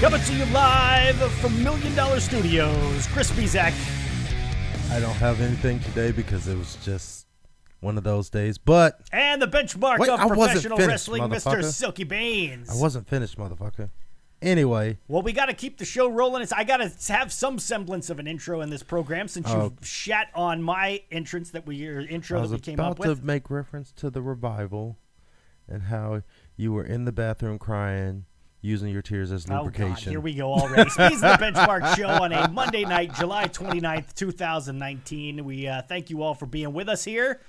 Coming to you live from $1 Million Studios, Chris Speez. I don't have anything today because it was just one of those days, but... And the benchmark Wait, of I wasn't professional finished, wrestling, Mr. motherfucker. Silky Baines. I wasn't finished, motherfucker. Anyway. Well, we got to keep the show rolling. I got to have some semblance of an intro in this program since you shat on my entrance that we came up with. I was about to make reference to the revival and how you were in the bathroom crying, using your tears as lubrication. Oh, God, here we go already. Speez the Benchmark Show on a Monday night, July 29th, 2019. We thank you all for being with us here.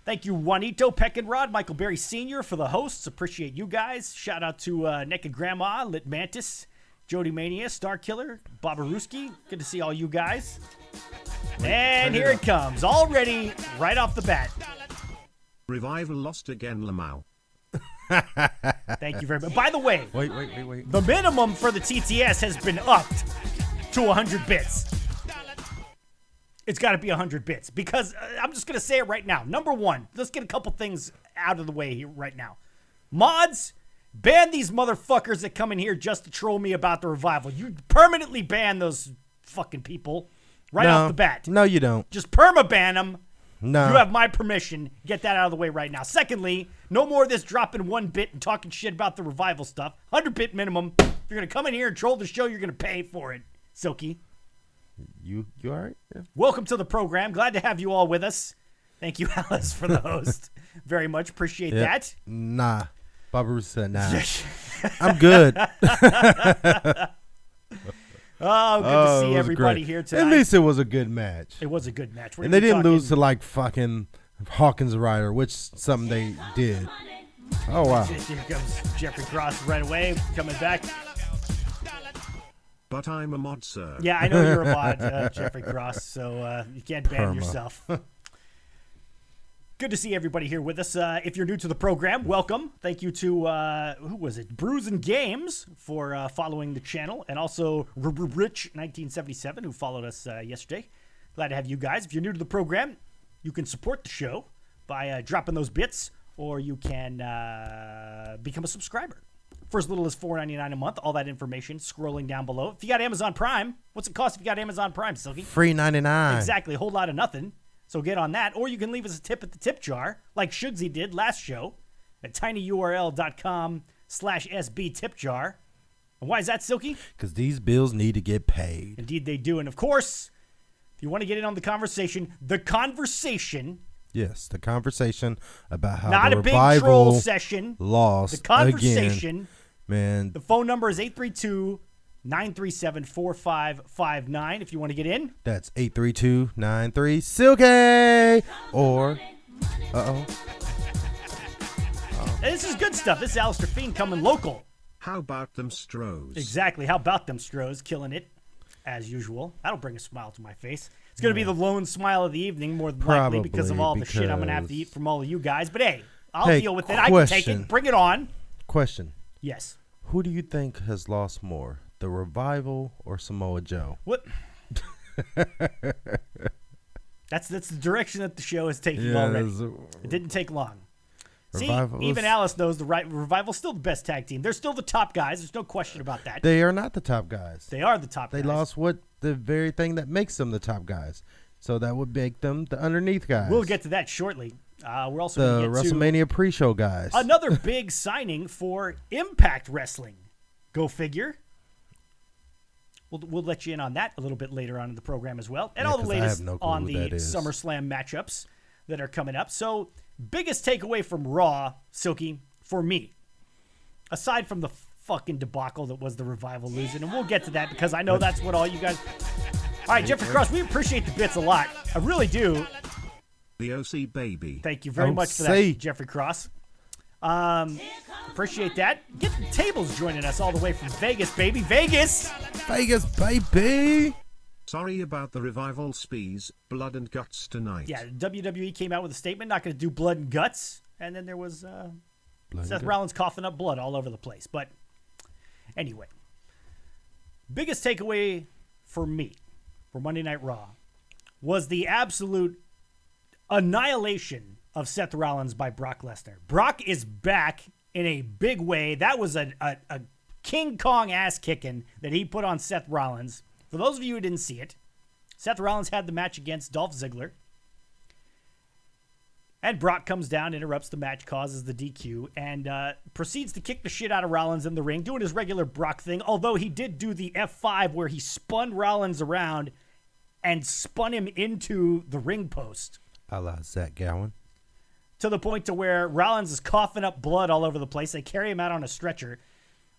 Thank you, Juanito, Peck and Rod, Michael Berry Sr. for the hosts. Appreciate you guys. Shout out to Naked Grandma, Lit Mantis, Jody Mania, Star Killer, Bobaruski. Good to see all you guys. And here it comes. Already, right off the bat. Revival lost again, Lamau. Thank you very much. By the way, Wait. the minimum for the TTS has been upped to 100 bits. It's got to be 100 bits because I'm just going to say it right now. Number one, let's get a couple things out of the way here right now. Mods, ban these motherfuckers that come in here just to troll me about the revival. You permanently ban those fucking people right off the bat. No, you don't. Just perma-ban them. No. You have my permission. Get that out of the way right now. Secondly, no more of this dropping 1 bit and talking shit about the revival stuff. 100 bit minimum. If you're going to come in here and troll the show, you're going to pay for it. Silky. You all right? Yeah. Welcome to the program. Glad to have you all with us. Thank you, Alice, for the host. Very much appreciate that. Nah. Barbara said nah. I'm good. Oh, good to see everybody great. here tonight. At least it was a good match. It was a good match. And they didn't lose to like fucking Hawkins Ryder, which something they did. Oh, wow. Here comes Jeffrey Cross right away, coming back. But I'm a mod, sir. Yeah, I know you're a mod, Jeffrey Cross, so you can't ban yourself. Good to see everybody here with us. If you're new to the program, welcome. Thank you to, who was it? Brews and Games for following the channel, and also Rich1977 who followed us yesterday. Glad to have you guys. If you're new to the program, you can support the show by dropping those bits, or you can become a subscriber. For as little as $4.99 a month, all that information scrolling down below. If you got Amazon Prime, what's it cost if you got Amazon Prime, Silky? Free 99. Exactly, a whole lot of nothing. So get on that. Or you can leave us a tip at the tip jar, like Shugsy did last show at tinyurl.com/SB tip jar. And why is that, Silky? Because these bills need to get paid. Indeed they do. And of course, if you want to get in on the conversation, Yes, the conversation about how not the a big revival troll session. lost The conversation. again. Man. The phone number is 832-937-4559 if you want to get in. That's 832-93-SILKY. Or, And this is good stuff. This is Alistair Fiend coming local. How about them Stros? Exactly. How about them Stros? Killing it, as usual. That'll bring a smile to my face. It's going to be the lone smile of the evening, more than likely, because of all the shit I'm going to have to eat from all of you guys. But hey, I'll deal with it. I can take it. Bring it on. Question. Yes. Who do you think has lost more, the revival or Samoa Joe? What? That's the direction that the show is taking already. It didn't take long. See, even Alice knows the revival's still the best tag team. They're still the top guys. There's no question about that. They are not the top guys. They are the top guys. They lost the very thing that makes them the top guys. So that would make them the underneath guys. We'll get to that shortly. We're also going to get WrestleMania pre-show guys. Another big signing for Impact Wrestling. Go figure. We'll let you in on that a little bit later on in the program as well. And all the latest on the SummerSlam matchups that are coming up. So, biggest takeaway from Raw, Silky, for me, aside from the fucking debacle that was the revival losing, and we'll get to that because I know that's what all you guys... All right, Jeffrey Cross, we appreciate the bits a lot. I really do. The OC baby. Thank you very much for that, Jeffrey Cross. Appreciate that. Get the Tables joining us all the way from Vegas, baby. Vegas, baby. Sorry about the revival, Speez. Blood and guts tonight. Yeah, WWE came out with a statement, not going to do blood and guts. And then there was Seth Rollins coughing up blood all over the place. But anyway, biggest takeaway for me for Monday Night Raw was the absolute annihilation of Seth Rollins by Brock Lesnar. Brock is back in a big way. That was a King Kong ass kicking that he put on Seth Rollins. For those of you who didn't see it, Seth Rollins had the match against Dolph Ziggler. And Brock comes down, interrupts the match, causes the DQ, and proceeds to kick the shit out of Rollins in the ring, doing his regular Brock thing, although he did do the F5 where he spun Rollins around and spun him into the ring post. A la Zach Gowen. To the point to where Rollins is coughing up blood all over the place. They carry him out on a stretcher.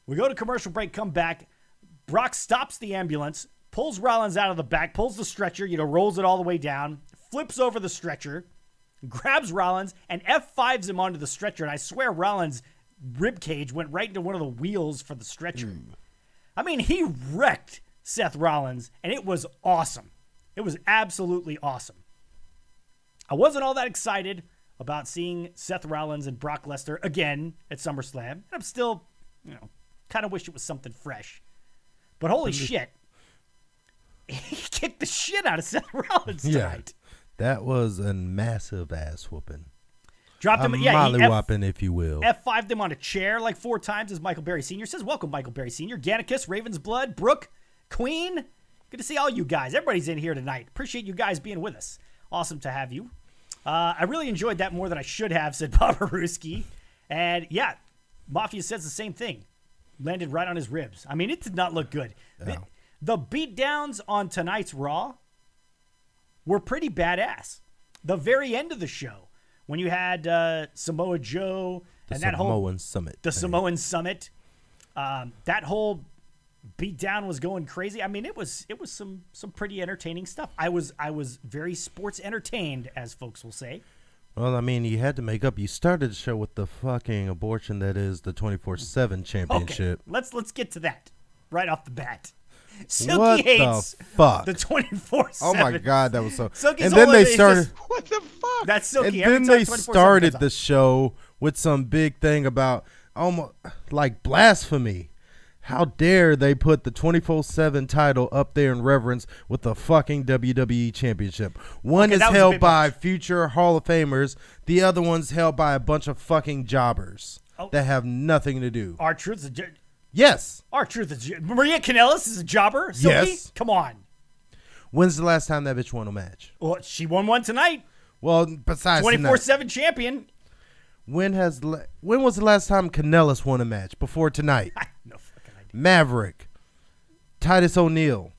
We go to commercial break, come back. Brock stops the ambulance, pulls Rollins out of the back, pulls the stretcher, rolls it all the way down, flips over the stretcher, grabs Rollins, and F5s him onto the stretcher. And I swear Rollins' ribcage went right into one of the wheels for the stretcher. I mean, he wrecked Seth Rollins, and it was awesome. It was absolutely awesome. I wasn't all that excited about seeing Seth Rollins and Brock Lesnar again at SummerSlam. And I'm still, kind of wish it was something fresh. But holy shit. He kicked the shit out of Seth Rollins tonight. That was a massive ass whooping. Dropped him, molly whopping, if you will. F5'd him on a chair like 4 times, as Michael Berry Sr. says. Welcome, Michael Berry Sr. Gannicus, Raven's Blood, Brooke, Queen. Good to see all you guys. Everybody's in here tonight. Appreciate you guys being with us. Awesome to have you. I really enjoyed that more than I should have, said Babaruski. And yeah, Mafia says the same thing. Landed right on his ribs. I mean, it did not look good. No. The beatdowns on tonight's Raw were pretty badass. The very end of the show, when you had Samoa Joe and that whole Samoan Summit. The Samoan Summit, that whole beatdown was going crazy. I mean, it was some pretty entertaining stuff. I was very sports entertained, as folks will say. Well, I mean, you had to make up. You started the show with the fucking abortion that is the 24/7 championship. Okay, let's get to that right off the bat. Silky What hates the fuck? the 24/7. Oh my god, that was so. Silky's and then whole they thing is started. just, What the fuck? that's Silky. And Every then time they 24/7 started comes the on. show with some big thing about almost like blasphemy. How dare they put the 24/7 title up there in reverence with the fucking WWE Championship? One Okay, is that was a held bit by much. future Hall of Famers. The other one's held by a bunch of fucking jobbers that have nothing to do. R-Truth is Yes. Maria Kanellis is a jobber. Silky? Yes. Come on. When's the last time that bitch won a match? Well, she won one tonight. Well, besides 24/7 champion. when was the last time Kanellis won a match? Before tonight. No fucking idea. Maverick, Titus O'Neil,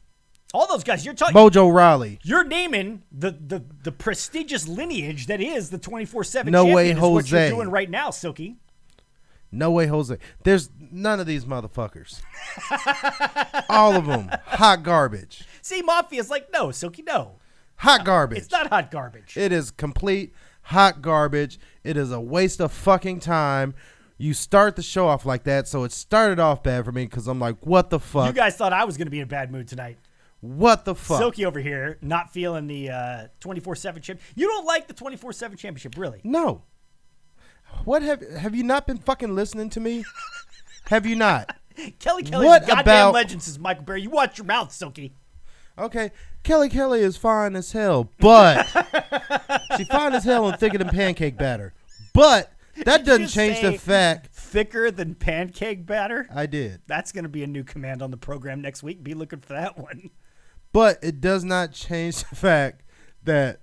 All those guys. You're talking. Mojo Rawley. You're naming the prestigious lineage that is the 24/7 No champion. way, is what Jose. you're doing right now, Silky. No way, Jose. There's none of these motherfuckers. All of them. Hot garbage. See, Mafia's like, no, Silky, no. Hot garbage. It's not hot garbage. It is complete hot garbage. It is a waste of fucking time. You start the show off like that, so it started off bad for me because I'm like, what the fuck? You guys thought I was going to be in a bad mood tonight. What the fuck? Silky over here, not feeling the 24/7 champ. You don't like the 24/7 championship, really? No. What have you not been fucking listening to me? Have you not? Kelly's What a goddamn about- legend, says Michael Berry. You watch your mouth, Silky. Okay, Kelly is fine as hell, but she fine as hell and thicker than pancake batter. But that doesn't you change say the fact thicker than pancake batter? I did. That's going to be a new command on the program next week. Be looking for that one. But it does not change the fact that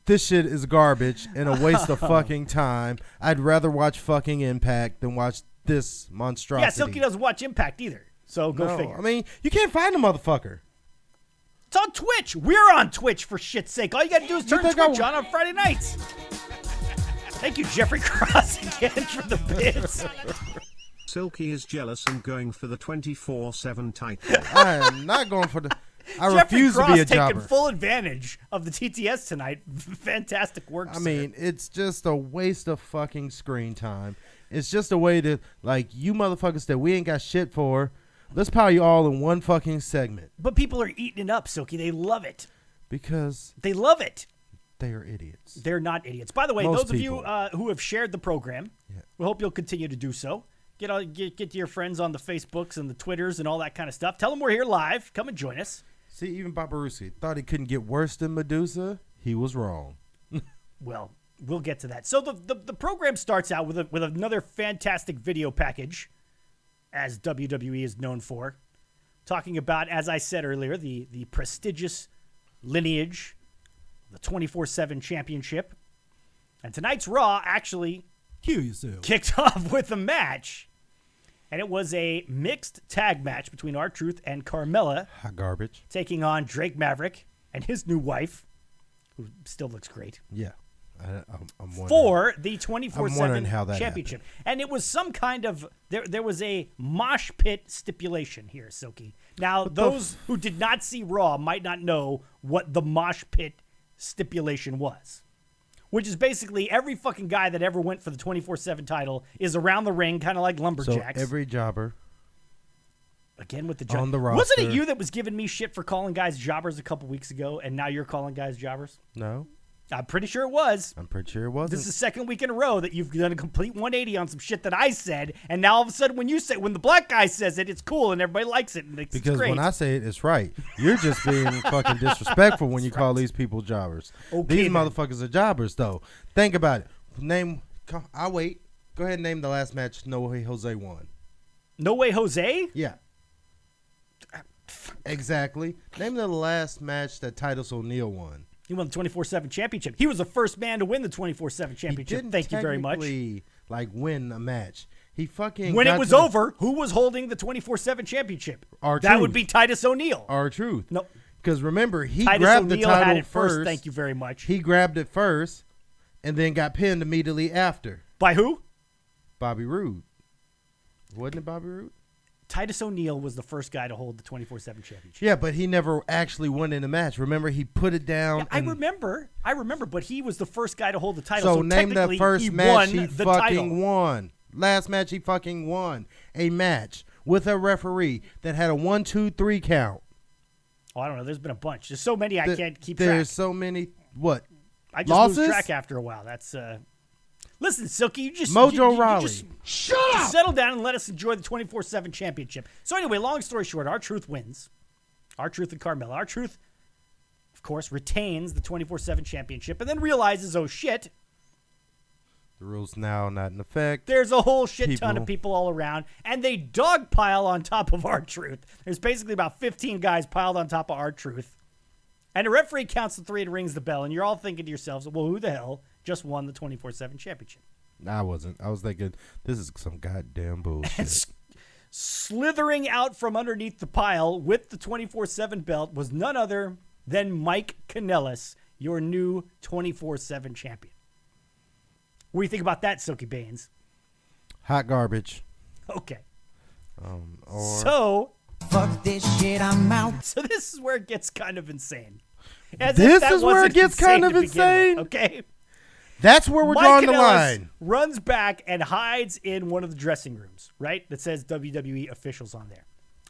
this shit is garbage and a waste of fucking time. I'd rather watch fucking Impact than watch this monstrosity. Yeah, Silky doesn't watch Impact either. So go figure. I mean, you can't find the motherfucker. It's on Twitch. We're on Twitch, for shit's sake. All you got to do is turn think Twitch on Friday nights. Thank you, Jeffrey Cross, again for the bits. Silky is jealous and going for the 24/7 title. I am not going for the. I Jeffrey refuse Cross to be a taking jobber. full advantage of the TTS tonight. Fantastic work, I sir. mean, it's just a waste of fucking screen time. It's just a way to, like, you motherfuckers that we ain't got shit for, let's power you all in one fucking segment. But people are eating it up, Silky. They love it. Because They love it. they are idiots. They're not idiots. By the way, Most those of you people. who have shared the program, we hope you'll continue to do so. Get to your friends on the Facebooks and the Twitters and all that kind of stuff. Tell them we're here live. Come and join us. See, even Barbarossa thought he couldn't get worse than Medusa. He was wrong. Well, we'll get to that. So the program starts out with another fantastic video package as WWE is known for. Talking about, as I said earlier, the prestigious lineage, the 24/7 championship. And tonight's Raw actually kicked off with a match. And it was a mixed tag match between R-Truth and Carmella. Hot garbage. Taking on Drake Maverick and his new wife, who still looks great. Yeah. I'm wondering. For the 24/7 how that championship. And it was some kind of, there was a mosh pit stipulation here, Silky. Now, those who did not see Raw might not know what the mosh pit stipulation was. Which is basically every fucking guy that ever went for the 24/7 title is around the ring, kind of like lumberjacks. So every jobber. Again with the on the roster. Wasn't it you that was giving me shit for calling guys jobbers a couple weeks ago, and now you're calling guys jobbers? No. I'm pretty sure it was. I'm pretty sure it wasn't. This is the second week in a row that you've done a complete 180 on some shit that I said, and now all of a sudden when the black guy says it, it's cool and everybody likes it and it's because great. when I say it, it's right. You're just being fucking disrespectful when you call these people jobbers. Okay, These then. motherfuckers are jobbers, though. Think about it. I'll wait. Go ahead and name the last match No Way Jose won. No Way Jose? Yeah. Exactly. Name the last match that Titus O'Neil won. He won the 24/7 championship. He was the first man to win the 24/7 championship. Thank you very much. Like win a match. He fucking When it was over, who was holding the 24/7 championship? That would be Titus O'Neil. R-Truth. No. Because remember, he Titus grabbed O'Neil the title had it first. Thank you very much. He grabbed it first and then got pinned immediately after. By who? Bobby Roode. Wasn't it Bobby Roode? Titus O'Neil was the first guy to hold the 24/7 championship. Yeah, but he never actually won in the match. Remember, he put it down. Yeah, I remember, but he was the first guy to hold the title. So name the technically, first he match won he the fucking title. won. Last match he fucking won. A match with a referee that had a 1, 2, 3 count. Oh, I don't know. There's been a bunch. There's so many I can't keep track. There's so many. What? I just losses? lose track after a while. That's Listen, Silky, you just Mojo Rawley. Just settle down and let us enjoy the 24/7 championship. So anyway, long story short, R-Truth wins. R-Truth and Carmella. R-Truth, of course, retains the 24/7 championship and then realizes, oh shit, The rules now not in effect. there's a whole shit ton of people all around, and they dogpile on top of R-Truth. There's basically about 15 guys piled on top of R-Truth. And the referee counts to 3 and rings the bell, and you're all thinking to yourselves, well, who the hell just won the 24/7 championship? I wasn't. I was thinking, this is some goddamn bullshit. And slithering out from underneath the pile with the 24/7 belt was none other than Mike Kanellis, your new 24/7 champion. What do you think about that, Silky Baines? Hot garbage. Okay. Or So, Fuck this shit, I'm out. so this is where it gets kind of insane. As This if that is where it wasn't gets kind insane of to begin with, insane? okay. that's where we're Mike drawing the Kanellis line. runs back and hides in one of the dressing rooms, right? That says WWE officials on there.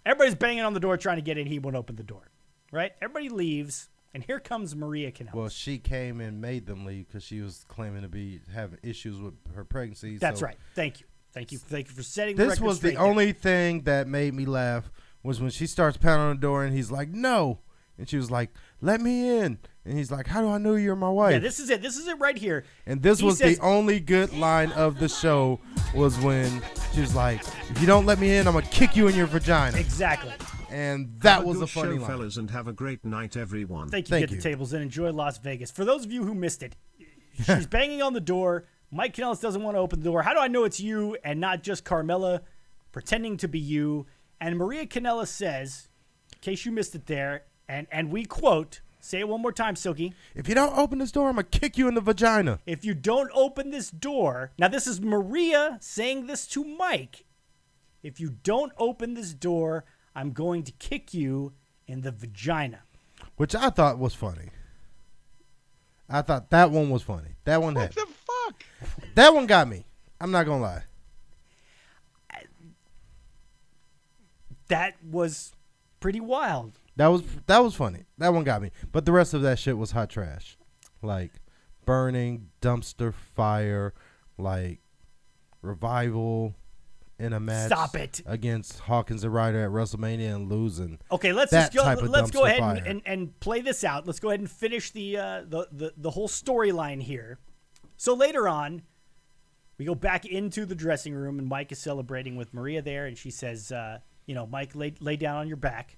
Everybody's banging on the door trying to get in. He won't open the door, right? Everybody leaves, and here comes Maria Kanellis. Well, she came and made them leave because she was claiming to be having issues with her pregnancy. That's so right. Thank you. Thank you for setting the This record was straight the there. only thing that made me laugh was when she starts pounding on the door and he's like, no. And she was like, let me in. And he's like, how do I know you're my wife? Yeah, this is it. This is it right here. And this He was says- the only good line of the show was when she was like, if you don't let me in, I'm going to kick you in your vagina. Exactly. And that Have was good a funny show, line. fellas, and have a great night, everyone. Thank you. Thank Get you. the tables in. Enjoy Las Vegas. For those of you who missed it, she's banging on the door. Mike Kanellis doesn't want to open the door. How do I know it's you and not just Carmella pretending to be you? And Maria Kanellis says, in case you missed it there, and we quote, say it one more time, Silky. If you don't open this door, I'm going to kick you in the vagina. If you don't open this door, now this is Maria saying this to Mike. If you don't open this door, I'm going to kick you in the vagina. Which I thought was funny. I thought that one was funny. That one had. What the fuck? That one got me. I'm not going to lie. That was pretty wild. That was funny. That one got me. But the rest of that shit was hot trash. Like burning, dumpster fire, like revival in a match. Stop it. Against Hawkins and Ryder at WrestleMania and losing. Okay, let's That just go. type of Let's go dumpster ahead fire. and play this out. Let's go ahead and finish the whole storyline here. So later on, We go back into the dressing room, and Mike is celebrating with Maria there, and she says, Mike, lay down on your back.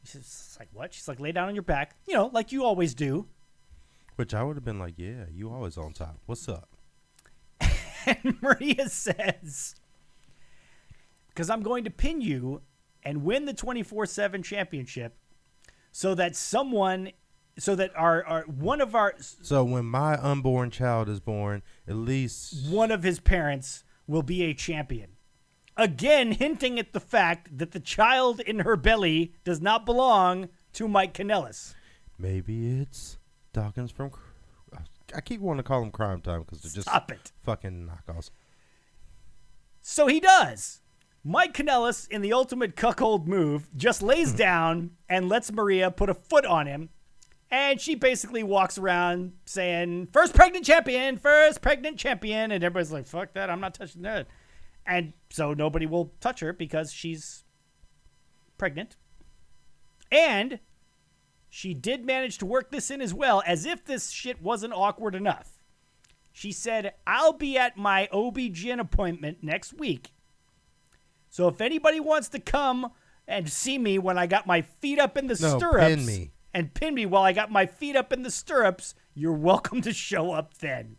He says, it's like, what? She's like, lay down on your back, like you always do. Which I would have been like, yeah, you always on top. What's up? And Maria says, because I'm going to pin you and win the 24/7 championship so that when my unborn child is born, at least one of his parents will be a champion. Again, hinting at the fact that the child in her belly does not belong to Mike Kanellis. Maybe it's Dawkins from... I keep wanting to call them Crime Time because they're just fucking knockoffs. So he does. Mike Kanellis, in the ultimate cuckold move, just lays down and lets Maria put a foot on him. And she basically walks around saying, first pregnant champion. And everybody's like, fuck that. I'm not touching that. And so nobody will touch her because she's pregnant. And she did manage to work this in as well, as if this shit wasn't awkward enough. She said, I'll be at my OB-GYN appointment next week. So if anybody wants to come and see me when I got my feet up in the stirrups. Pin me. And pin me while I got my feet up in the stirrups, you're welcome to show up then.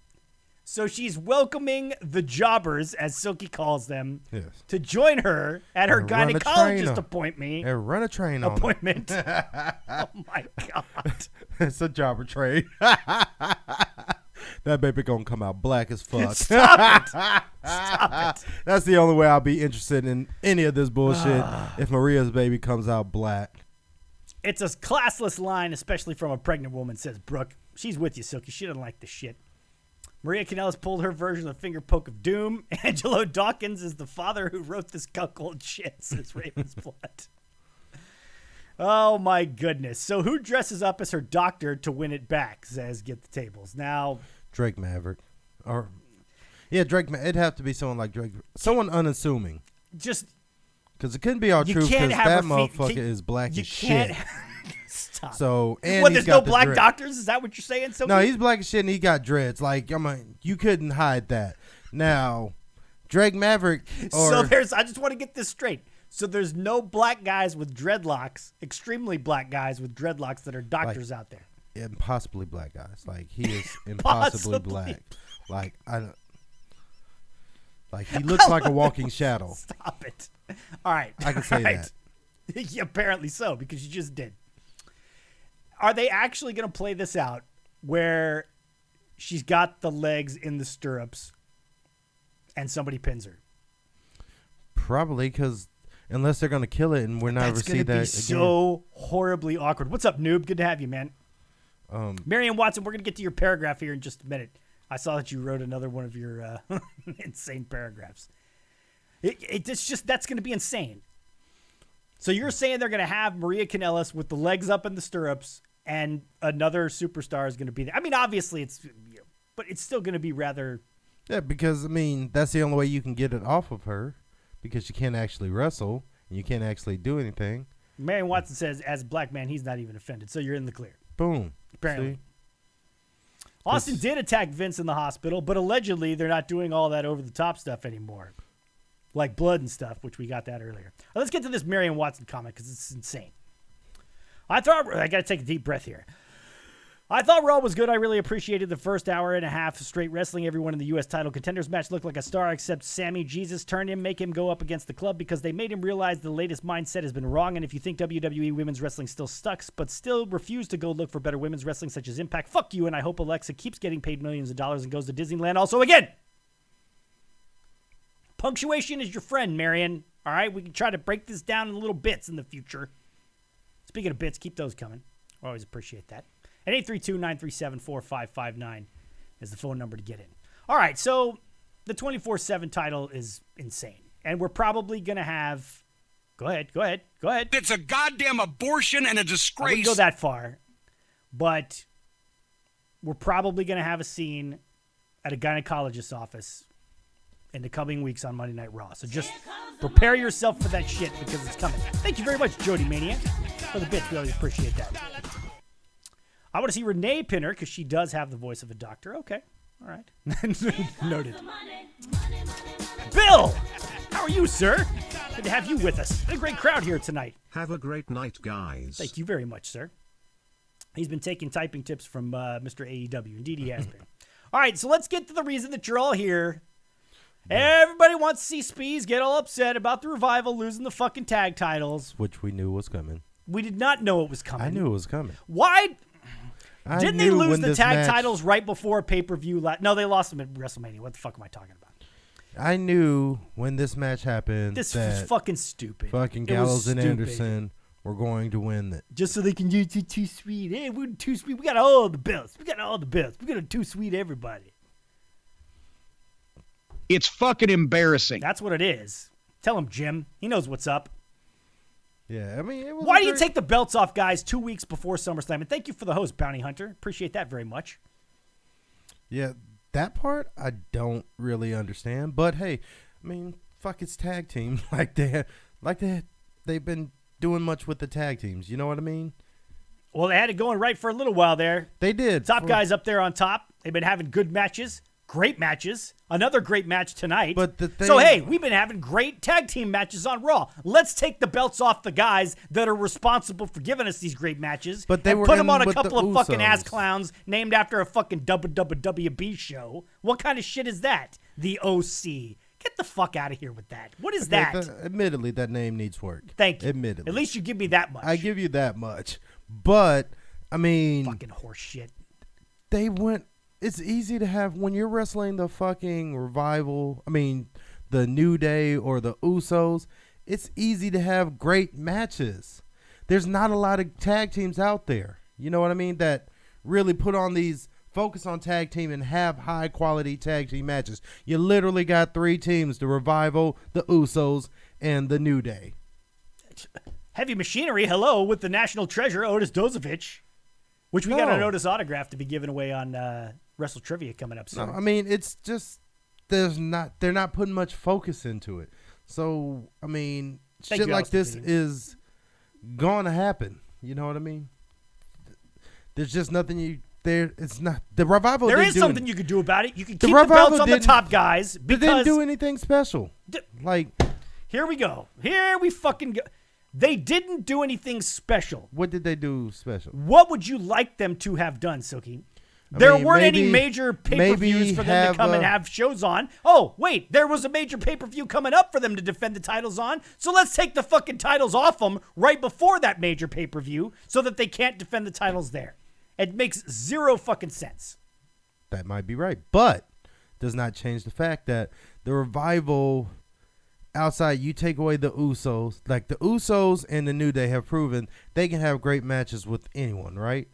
So she's welcoming the jobbers, as Silky calls them, to join her at her gynecologist appointment. And run a train on appointment. Oh, my God. It's a jobber train. That baby gonna come out black as fuck. Stop it. Stop it. That's the only way I'll be interested in any of this bullshit if Maria's baby comes out black. It's a classless line, especially from a pregnant woman, says Brooke. She's with you, Silky. She doesn't like this shit. Maria Kanellis pulled her version of the finger poke of doom. Angelo Dawkins is the father who wrote this cuckold shit, says Raven's Blood. Oh, my goodness. So who dresses up as her doctor to win it back, says Get the Tables. Now, Drake Maverick. Drake. It'd have to be someone like Drake. Someone unassuming. Just... Because it couldn't be all true because that motherfucker is black as shit. Stop. So, and what, there's no black doctors? Is that what you're saying? No, he's black as shit and he got dreads. Like, you couldn't hide that. Now, Drake Maverick I just want to get this straight. So there's no black guys with dreadlocks, extremely black guys with dreadlocks that are doctors out there. Impossibly black guys. Like, he is impossibly black. Like, he looks like a walking shadow. Stop it. All right. I can say that. Yeah, apparently so, because you just did. Are they actually going to play this out where she's got the legs in the stirrups and somebody pins her? Probably, because unless they're going to kill it and we're not ever see that again. That's going to be so horribly awkward. What's up, noob? Good to have you, man. Marion Watson, we're going to get to your paragraph here in just a minute. I saw that you wrote another one of your insane paragraphs. It's just that's going to be insane. So you're saying they're going to have Maria Kanellis with the legs up in the stirrups and another superstar is going to be there. I mean, obviously but it's still going to be rather... Yeah, because, that's the only way you can get it off of her because she can't actually wrestle and you can't actually do anything. Marion Watson says, as a black man, he's not even offended. So you're in the clear. Boom. Apparently. See? Austin did attack Vince in the hospital, but allegedly they're not doing all that over-the-top stuff anymore. Like blood and stuff, which we got that earlier. Let's get to this Marion Watson comment because it's insane. I got to take a deep breath here. I thought Raw was good. I really appreciated the first hour and a half straight wrestling. Everyone in the U.S. title contenders match looked like a star, except Sammy Jesus turned him, make him go up against the club because they made him realize the latest mindset has been wrong. And if you think WWE women's wrestling still sucks, but still refuse to go look for better women's wrestling such as Impact, fuck you. And I hope Alexa keeps getting paid millions of dollars and goes to Disneyland also again. Punctuation is your friend, Marion. All right, we can try to break this down in little bits in the future. Speaking of bits, keep those coming. I always appreciate that. And 832-937-4559 is the phone number to get in. All right, so the 24/7 title is insane. And we're probably going to have... Go ahead. It's a goddamn abortion and a disgrace. I wouldn't go that far. But we're probably going to have a scene at a gynecologist's office in the coming weeks on Monday Night Raw. So just prepare yourself for that shit because it's coming. Thank you very much, Jody Maniac, for the bits. We always appreciate that. I want to see Renee pin her because she does have the voice of a doctor. Okay. All right. Noted. Bill, how are you, sir? Good to have you with us. A great crowd here tonight. Have a great night, guys. Thank you very much, sir. He's been taking typing tips from Mr. AEW. Indeed, he has been. All right, so let's get to the reason that you're all here. Everybody wants to see Speez get all upset about the Revival losing the fucking tag titles. Which we knew was coming. We did not know it was coming. I knew it was coming. Why? Didn't they lose the tag match, titles right before pay-per-view? No, they lost them at WrestleMania. What the fuck am I talking about? I knew when this match happened This that was fucking stupid. fucking It was Gallows and stupid. Anderson were going to win it. Just so they can use too sweet. Hey, we're too sweet. We got all the belts. We got all the belts. We're gonna too sweet everybody. It's fucking embarrassing. That's what it is. Tell him, Jim. He knows what's up. Yeah, I mean, it was. Why do you take the belts off, guys, 2 weeks before SummerSlam? And thank you for the host, Bounty Hunter. Appreciate that very much. Yeah, that part I don't really understand. But hey, I mean, fuck, it's tag team. They've been doing much with the tag teams. You know what I mean? Well, they had it going right for a little while there. They did. Top guys up there on top. They've been having good matches. Great matches. Another great match tonight. But the thing, so, hey, we've been having great tag team matches on Raw. Let's take the belts off the guys that are responsible for giving us these great matches But they and were put them in on a with couple the of fucking ass Usos. clowns named after a fucking WWB show. What kind of shit is that? The OC. Get the fuck out of here with that. What is that? Admittedly, that name needs work. Thank you. Admittedly. At least you give me that much. I give you that much. But, I mean, fucking horse shit. they went. It's easy to have when you're wrestling the fucking Revival. I mean, the New Day or the Usos. It's easy to have great matches. There's not a lot of tag teams out there. You know what I mean? That really put on these focus on tag team and have high quality tag team matches. You literally got 3 teams: the Revival, the Usos, and the New Day. Heavy Machinery, hello, with the national treasure, Otis Dozovich, which we got an Otis autograph to be given away on Wrestle Trivia coming up soon. No, I mean, it's just they're not putting much focus into it. So, I mean, shit like this is going to happen. You know what I mean? There's just nothing it's not the Revival. There is something you could do about it. You can keep the Revival belts on the top guys They because didn't do anything special. Here we go. Here we fucking go. They didn't do anything special. What did they do special? What would you like them to have done, Silky? There weren't any major pay-per-views for them to come and have shows on. Oh, wait, there was a major pay-per-view coming up for them to defend the titles on. So let's take the fucking titles off them right before that major pay-per-view so that they can't defend the titles there. It makes zero fucking sense. That might be right, but does not change the fact that the Revival, outside you take away the Usos, like the Usos and the New Day have proven they can have great matches with anyone, right?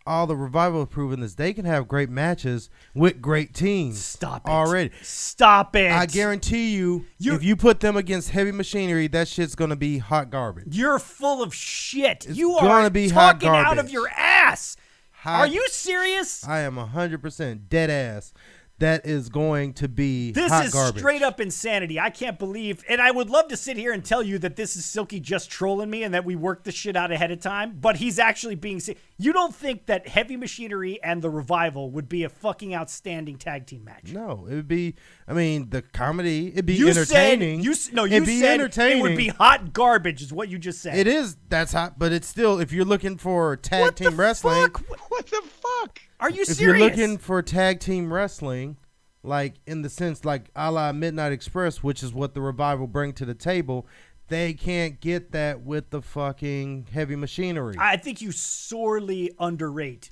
All the Revival have proven is they can have great matches with great teams. Stop it. Already. Stop it. I guarantee you, if you put them against Heavy Machinery, that shit's going to be hot garbage. You're full of shit. It's you gonna are be hot talking out of garbage. your ass. Hot- Are you serious? I am 100% dead ass. That is going to be This hot is garbage. straight up insanity. I can't believe, and I would love to sit here and tell you that this is Silky just trolling me and that we worked the shit out ahead of time, but he's actually being. You don't think that Heavy Machinery and the Revival would be a fucking outstanding tag team match? No, it would be. I mean, the comedy. It'd be You entertaining. Said, it'd be said entertaining. it would be hot garbage, is what you just said. It is. That's hot, but it's still. If you're looking for tag team wrestling, What the fuck? Are you if serious? you're looking for tag team wrestling, like in the sense like a la Midnight Express, which is what the Revival bring to the table, they can't get that with the fucking Heavy Machinery. I think you sorely underrate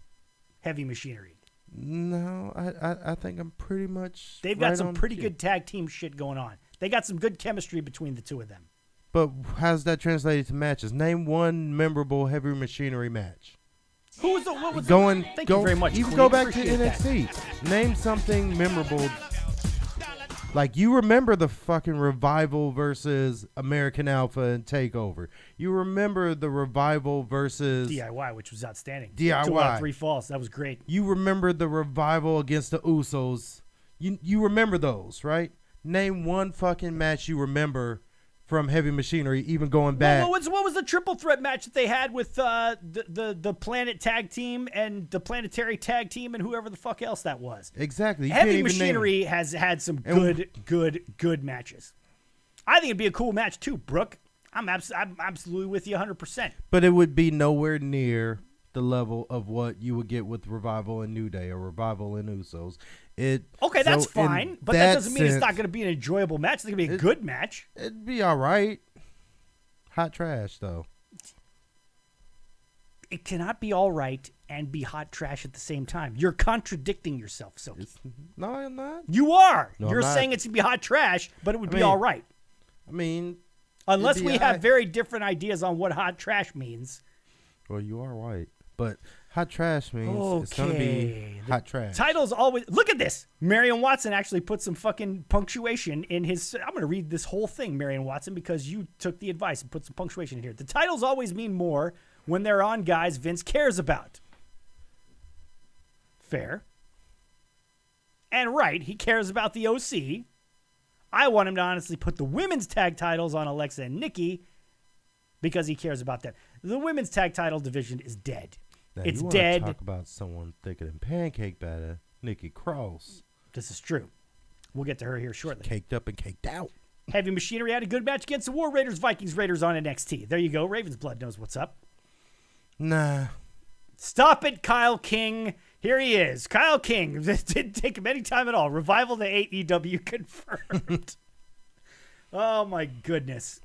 Heavy Machinery. No, I think I'm pretty much. They've got right some on pretty cue. good tag team shit going on. They got some good chemistry between the two of them. But how's that translated to matches? Name one memorable Heavy Machinery match. Who was the? What was Going, the, Thank go, you very much. Even Queen. go back to Appreciate that. NXT. Name something memorable. Like you remember the fucking Revival versus American Alpha and Takeover. You remember the Revival versus DIY, which was outstanding. DIY. 2 out of 3 falls. That was great. You remember the Revival against the Usos. You remember those, right? Name one fucking match you remember from Heavy Machinery, even going back. Well, what was the triple threat match that they had with the Planet Tag Team and the Planetary Tag Team and whoever the fuck else that was? Exactly. You Heavy can't even name Machinery has had some good matches. I think it'd be a cool match too, Brooke. I'm absolutely with you 100%. But it would be nowhere near the level of what you would get with Revival and New Day or Revival and Usos. Okay, that's fine, but that doesn't mean it's not going to be an enjoyable match. It's going to be a good match. It'd be all right. Hot trash, though. It cannot be all right and be hot trash at the same time. You're contradicting yourself, Silky. No, I'm not. You are. No, You're I'm not. saying it's going to be hot trash, but it would be all right. I mean, unless we have very different ideas on what hot trash means. Well, you are right. But hot trash means it's going to be hot trash. Titles always... Look at this. Marion Watson actually put some fucking punctuation in his... I'm going to read this whole thing, Marion Watson, because you took the advice and put some punctuation in here. The titles always mean more when they're on guys Vince cares about. Fair. And right, he cares about the OC. I want him to honestly put the women's tag titles on Alexa and Nikki because he cares about them. The women's tag title division is dead. Now, It's you dead. Talk about someone thicker than pancake batter, Nikki Cross. This is true. We'll get to her here shortly. Caked up and caked out. Heavy Machinery had a good match against the War Raiders, Vikings Raiders on NXT. There you go. Raven's Blood knows what's up. Nah. Stop it, Kyle King. Here he is. Kyle King. This didn't take him any time at all. Revival to AEW confirmed. Oh, my goodness.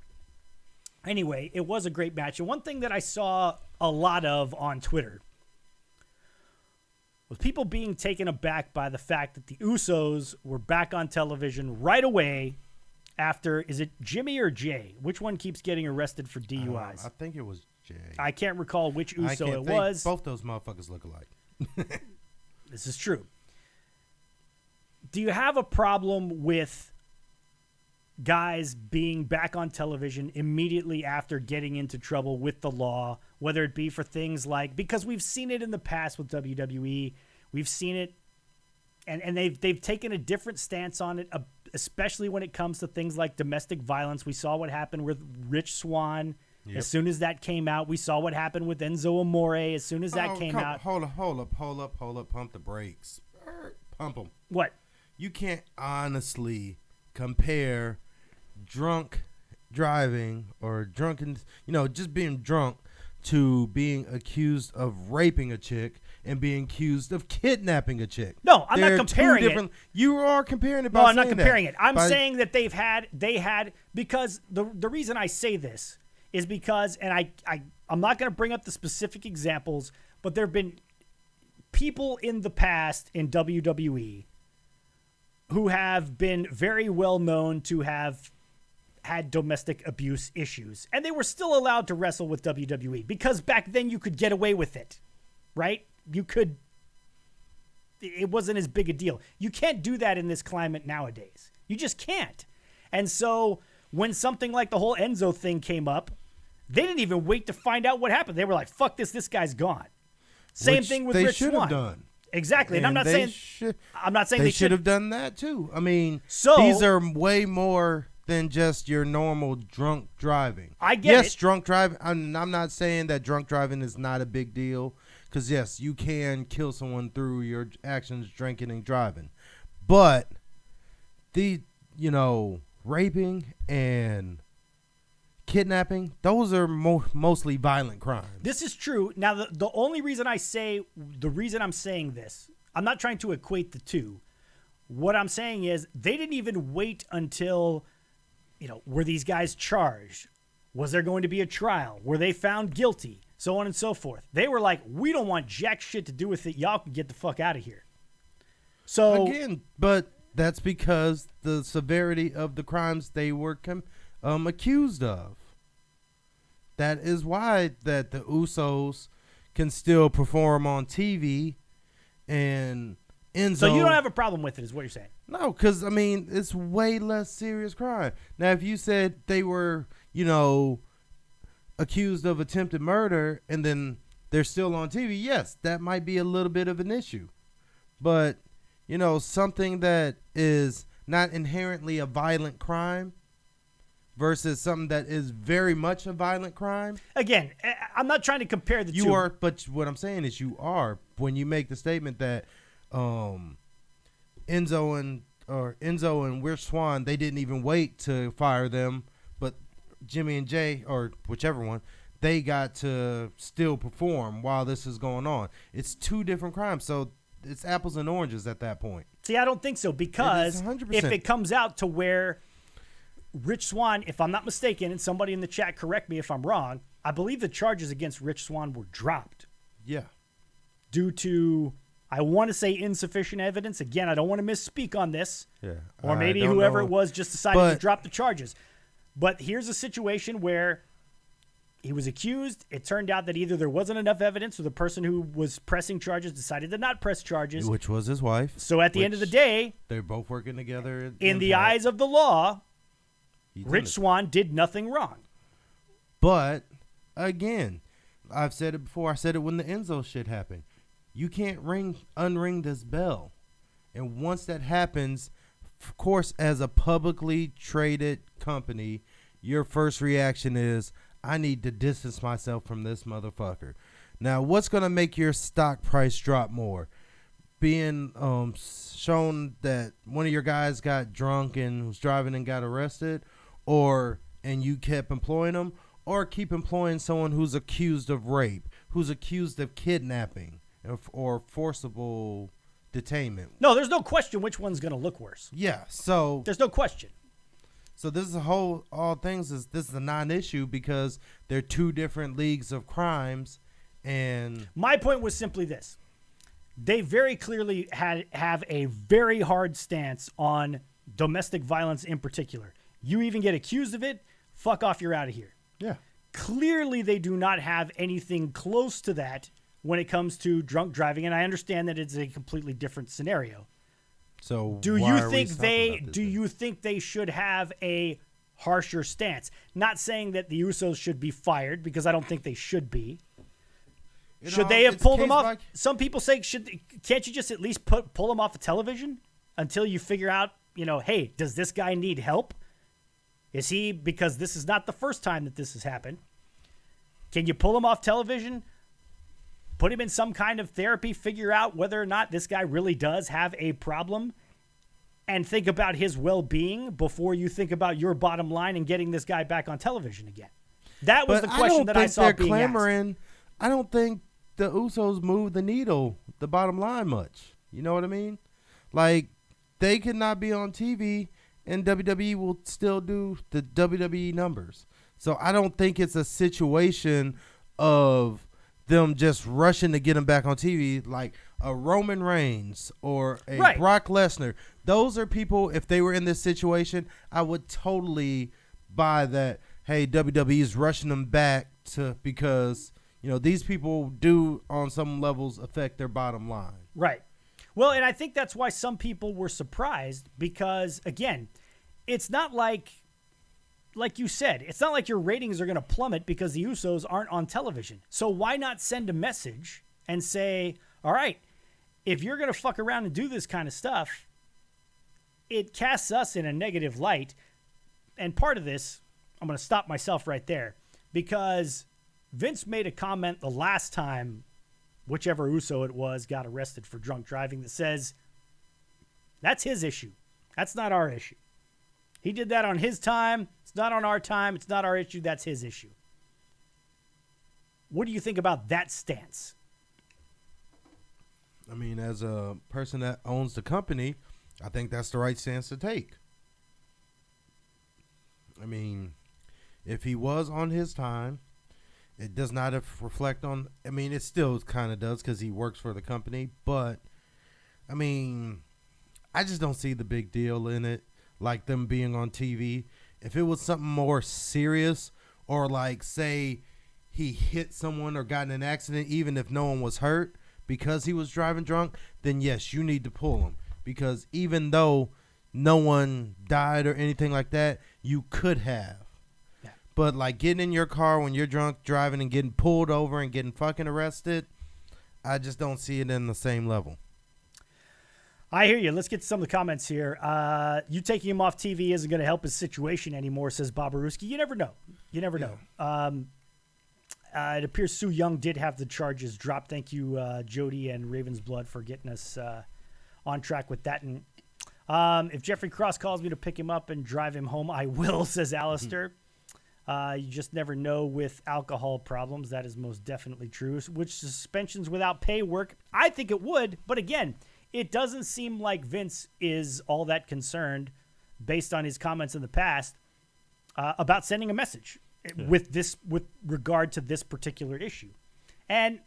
Anyway, it was a great match. And one thing that I saw a lot of on Twitter was people being taken aback by the fact that the Usos were back on television right away after, is it Jimmy or Jay? Which one keeps getting arrested for DUIs? I think it was Jay. I can't recall which Uso it was. Both those motherfuckers look alike. This is true. Do you have a problem with guys being back on television immediately after getting into trouble with the law, whether it be for things like, because we've seen it in the past with WWE, we've seen it, and they've taken a different stance on it, especially when it comes to things like domestic violence. We saw what happened with Rich Swann. Yep. As soon as that came out, we saw what happened with Enzo Amore. As soon as that came out. Hold up. Pump the brakes. Pump them. What? You can't honestly compare drunk driving or drunken, just being drunk to being accused of raping a chick and being accused of kidnapping a chick. No, I'm not comparing it. You are comparing it by No, I'm not comparing it. I'm by, saying that they had, because the reason I say this is because, and I'm not going to bring up the specific examples, but there have been people in the past in WWE who have been very well known to have had domestic abuse issues. And they were still allowed to wrestle with WWE because back then you could get away with it, right? It wasn't as big a deal. You can't do that in this climate nowadays. You just can't. And so when something like the whole Enzo thing came up, they didn't even wait to find out what happened. They were like, fuck this guy's gone. Same thing with Rich Swann. They should have done. Exactly. And I'm not saying they should have done that too. I mean, so, these are way more than just your normal drunk driving. I get it. Yes, drunk driving. I'm not saying that drunk driving is not a big deal because, yes, you can kill someone through your actions drinking and driving. But raping and kidnapping, those are mostly violent crimes. This is true. Now, the only reason I'm saying this, I'm not trying to equate the two. What I'm saying is they didn't even wait until, were these guys charged? Was there going to be a trial? Were they found guilty? So on and so forth. They were like, we don't want jack shit to do with it. Y'all can get the fuck out of here. So again, but that's because the severity of the crimes they were accused of. That is why that the Usos can still perform on TV, and Enzo. So you don't have a problem with it, is what you're saying? No, because it's way less serious crime. Now, if you said they were, accused of attempted murder, and then they're still on TV, yes, that might be a little bit of an issue. But something that is not inherently a violent crime, versus something that is very much a violent crime. Again, I'm not trying to compare the two. You are, but what I'm saying is you are when you make the statement that Enzo and Rich Swann, they didn't even wait to fire them, but Jimmy and Jay, or whichever one, they got to still perform while this is going on. It's two different crimes, so it's apples and oranges at that point. See, I don't think so, because 100%. if it comes out to where Rich Swann, if I'm not mistaken, and somebody in the chat correct me if I'm wrong, I believe the charges against Rich Swann were dropped. Yeah. Due to, I want to say, insufficient evidence. Again, I don't want to misspeak on this. Yeah. Or I maybe don't whoever know. it was just decided to But- drop the charges. But here's a situation where he was accused. It turned out that either there wasn't enough evidence or the person who was pressing charges decided to not press charges. Which was his wife. So at the end of the day, They're both working together. in the eyes of the law, Rich Rich Swann did nothing wrong. But again, I've said it before. I said it when the Enzo shit happened. You can't unring this bell. And once that happens, of course, as a publicly traded company, your first reaction is, I need to distance myself from this motherfucker. Now, what's going to make your stock price drop more? Being shown that one of your guys got drunk and was driving and got arrested, and you kept employing them, or keep employing someone who's accused of rape, who's accused of kidnapping or forcible detainment. No, there's no question which one's going to look worse. Yeah, so There's no question. this is this is a non-issue because they're two different leagues of crimes, and My point was simply this. They very clearly have a very hard stance on domestic violence in particular. You even get accused of it, fuck off, you're out of here. yeah, Clearly, they do not have anything close to that when it comes to drunk driving, and I understand that it's a completely different scenario. so Do why you are we think talking about this then? you think they should have a harsher stance? Not saying that the Usos should be fired, because I don't think they should be. Should they have It's pulled them case off? by- Some people say, can't you just at least pull them off of television until you figure out, hey, does this guy need help? Is he, because this is not the first time that this has happened. Can you pull him off television, put him in some kind of therapy, figure out whether or not this guy really does have a problem, and think about his well-being before you think about your bottom line and getting this guy back on television again? That was But the question that I saw they're being asked. clamoring. I don't think the Usos move the needle, the bottom line, much. You know what I mean? Like, they could not be on TV, and WWE will still do the WWE numbers. So I don't think it's a situation of them just rushing to get him back on TV, like a Roman Reigns or a Right. Brock Lesnar. Those are people, if they were in this situation, I would totally buy that, hey, WWE is rushing them back because, these people do on some levels affect their bottom line. Right. Well, and I think that's why some people were surprised because, again, it's not like you said, it's not like your ratings are going to plummet because the Usos aren't on television. So why not send a message and say, all right, if you're going to fuck around and do this kind of stuff, it casts us in a negative light. And part of this, I'm going to stop myself right there because Vince made a comment the last time whichever Uso it was got arrested for drunk driving that says, that's his issue. That's not our issue. He did that on his time. It's not on our time. It's not our issue. That's his issue. What do you think about that stance? I mean, as a person that owns the company, I think that's the right stance to take. I mean, if he was on his time, it does not reflect on, I mean, it still kind of does because he works for the company, but, I mean, I just don't see the big deal in it, like them being on TV. If it was something more serious, or like, say, he hit someone or got in an accident, even if no one was hurt, because he was driving drunk, then yes, you need to pull him. Because even though no one died or anything like that, you could have. Yeah. But like getting in your car when you're drunk driving and getting pulled over and getting fucking arrested, I just don't see it in the same level. I hear you. Let's get to some of the comments here. You taking him off TV isn't going to help his situation anymore, says Bobaruski. You never know. You never know. It appears Sue Young did have the charges dropped. Thank you, Jody and Ravensblood, for getting us on track with that. And if Jeffrey Cross calls me to pick him up and drive him home, I will, says Alistair. You just never know with alcohol problems. That is most definitely true. Which suspensions without pay work? I think it would. But again, it doesn't seem like Vince is all that concerned, based on his comments in the past, about sending a message with regard to this particular issue. And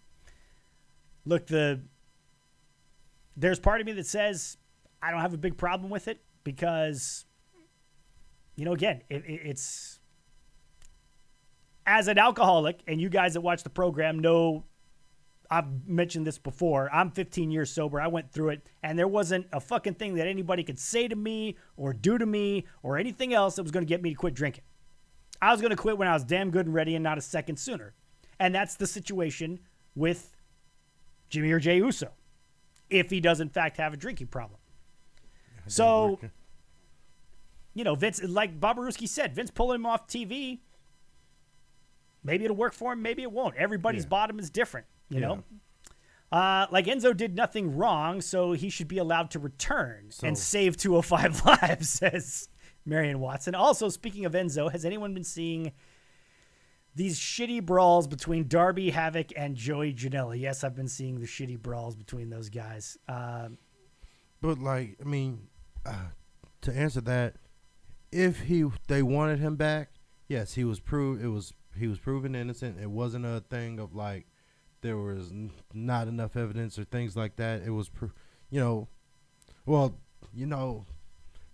look, there's part of me that says I don't have a big problem with it because, again, it's as an alcoholic, and you guys that watch the program know I've mentioned this before. I'm 15 years sober. I went through it, and there wasn't a fucking thing that anybody could say to me or do to me or anything else that was going to get me to quit drinking. I was going to quit when I was damn good and ready and not a second sooner. And that's the situation with Jimmy or Jey Uso, if he does in fact have a drinking problem. So, Vince, like Bobaruski said, Vince pulling him off TV, maybe it'll work for him, maybe it won't. Everybody's bottom is different. You know, like Enzo did nothing wrong, so he should be allowed to return and save 205 lives, says Marion Watson. Also, speaking of Enzo, has anyone been seeing these shitty brawls between Darby Havoc and Joey Janela? Yes, I've been seeing the shitty brawls between those guys. But to answer that, if they wanted him back, yes, he was proven innocent. It wasn't a thing of like there was not enough evidence or things like that. It was,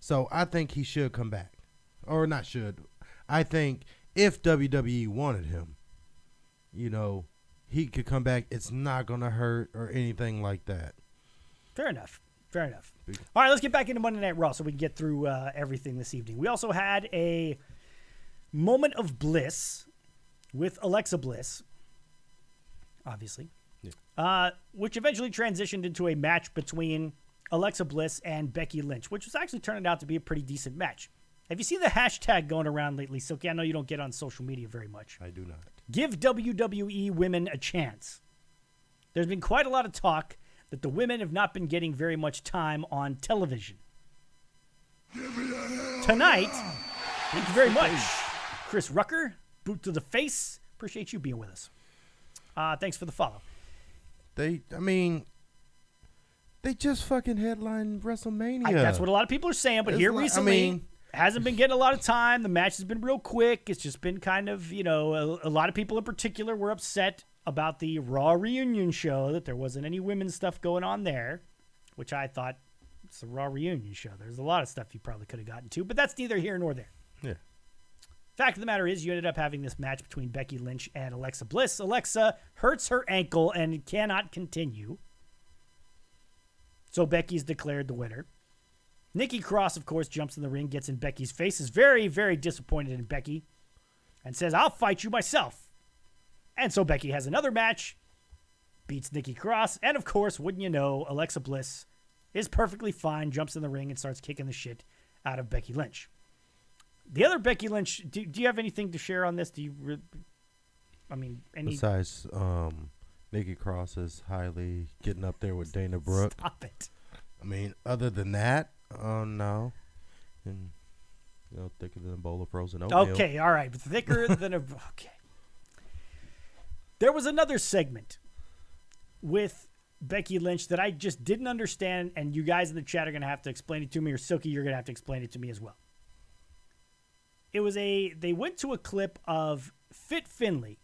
so I think he should come back. Or not should. I think if WWE wanted him, he could come back. It's not going to hurt or anything like that. Fair enough. All right, let's get back into Monday Night Raw so we can get through everything this evening. We also had a moment of bliss with Alexa Bliss, obviously, which eventually transitioned into a match between Alexa Bliss and Becky Lynch, which was actually turning out to be a pretty decent match. Have you seen the hashtag going around lately, Silky? I know you don't get on social media very much. I do not. Give WWE women a chance. There's been quite a lot of talk that the women have not been getting very much time on television. Tonight, thank you very much, Chris Rucker, boot to the face. Appreciate you being with us. Thanks for the follow. They just fucking headlined WrestleMania. That's what a lot of people are saying, but here recently, hasn't been getting a lot of time. The match has been real quick. It's just been kind of, a lot of people in particular were upset about the Raw reunion show, that there wasn't any women's stuff going on there, which I thought it's a Raw reunion show. There's a lot of stuff you probably could have gotten to, but that's neither here nor there. Yeah. Fact of the matter is, you ended up having this match between Becky Lynch and Alexa Bliss. Alexa hurts her ankle and cannot continue, so Becky's declared the winner. Nikki Cross, of course, jumps in the ring, gets in Becky's face, is very, very disappointed in Becky, and says, "I'll fight you myself." And so Becky has another match, beats Nikki Cross, and of course, wouldn't you know, Alexa Bliss is perfectly fine, jumps in the ring, and starts kicking the shit out of Becky Lynch. The other Becky Lynch, do you have anything to share on this? Besides, Nikki Cross is highly getting up there with Dana Brooke. Stop it. Other than that, no. And, thicker than a bowl of frozen oatmeal. Okay, all right. Thicker than a... Okay. There was another segment with Becky Lynch that I just didn't understand, and you guys in the chat are going to have to explain it to me, or Silky, you're going to have to explain it to me as well. They went to a clip of Fit Finlay